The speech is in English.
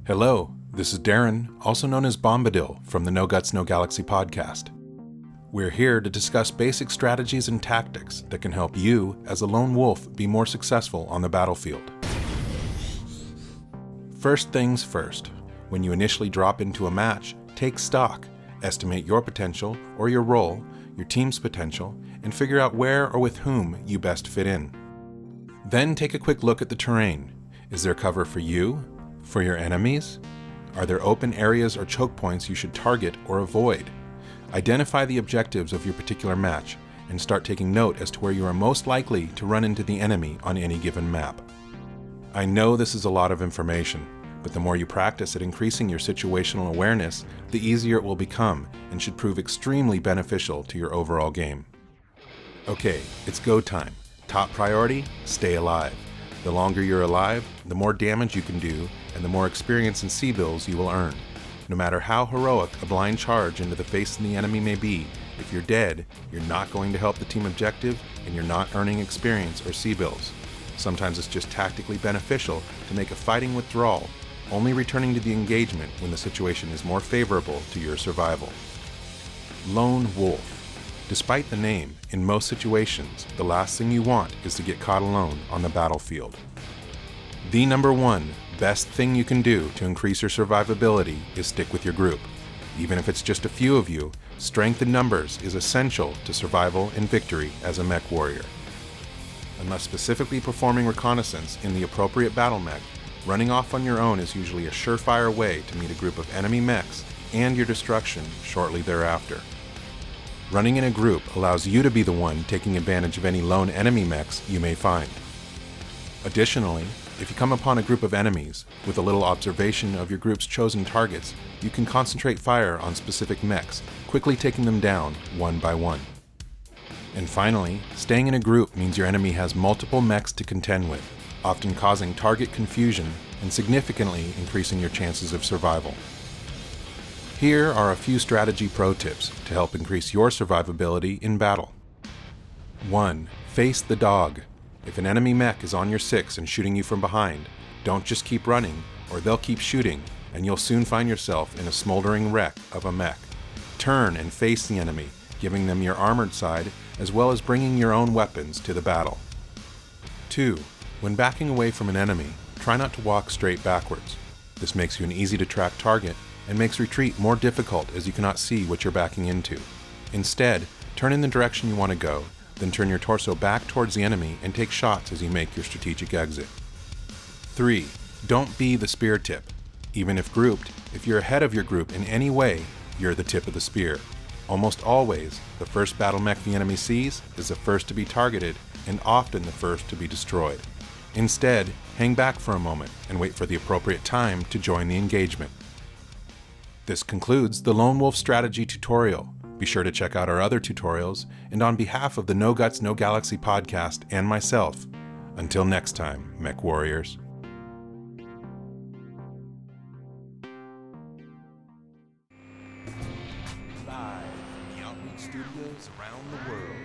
Hello, this is Darren, also known as Bombadil, from the No Guts, No Galaxy podcast. We're here to discuss basic strategies and tactics that can help you, as a lone wolf, be more successful on the battlefield. First things first, when you initially drop into a match, take stock, estimate your potential or your role, your team's potential, and figure out where or with whom you best fit in. Then take a quick look at the terrain. Is there cover for you? For your enemies? Are there open areas or choke points you should target or avoid? Identify the objectives of your particular match and start taking note as to where you are most likely to run into the enemy on any given map. I know this is a lot of information, but the more you practice at increasing your situational awareness, the easier it will become and should prove extremely beneficial to your overall game. Okay, it's go time. Top priority, stay alive. The longer you're alive, the more damage you can do, and the more experience and C-bills you will earn. No matter how heroic a blind charge into the face of the enemy may be, if you're dead, you're not going to help the team objective, and you're not earning experience or C-bills. Sometimes it's just tactically beneficial to make a fighting withdrawal, only returning to the engagement when the situation is more favorable to your survival. Lone Wolf. Despite the name, in most situations, the last thing you want is to get caught alone on the battlefield. The number one best thing you can do to increase your survivability is stick with your group. Even if it's just a few of you, strength in numbers is essential to survival and victory as a mech warrior. Unless specifically performing reconnaissance in the appropriate battle mech, running off on your own is usually a surefire way to meet a group of enemy mechs and your destruction shortly thereafter. Running in a group allows you to be the one taking advantage of any lone enemy mechs you may find. Additionally, if you come upon a group of enemies, with a little observation of your group's chosen targets, you can concentrate fire on specific mechs, quickly taking them down one by one. And finally, staying in a group means your enemy has multiple mechs to contend with, often causing target confusion and significantly increasing your chances of survival. Here are a few strategy pro tips to help increase your survivability in battle. 1. Face the dog. If an enemy mech is on your 6 and shooting you from behind, don't just keep running, or they'll keep shooting, and you'll soon find yourself in a smoldering wreck of a mech. Turn and face the enemy, giving them your armored side, as well as bringing your own weapons to the battle. 2. When backing away from an enemy, try not to walk straight backwards. This makes you an easy-to-track target and makes retreat more difficult as you cannot see what you're backing into. Instead, turn in the direction you want to go, then turn your torso back towards the enemy and take shots as you make your strategic exit. 3. Don't be the spear tip. Even if grouped, if you're ahead of your group in any way, you're the tip of the spear. Almost always, the first battle mech the enemy sees is the first to be targeted and often the first to be destroyed. Instead, hang back for a moment and wait for the appropriate time to join the engagement. This concludes the Lone Wolf Strategy tutorial. Be sure to check out our other tutorials, and on behalf of the No Guts, No Galaxy podcast and myself, until next time, Mech Warriors. Live from the Outreach Studios around the world.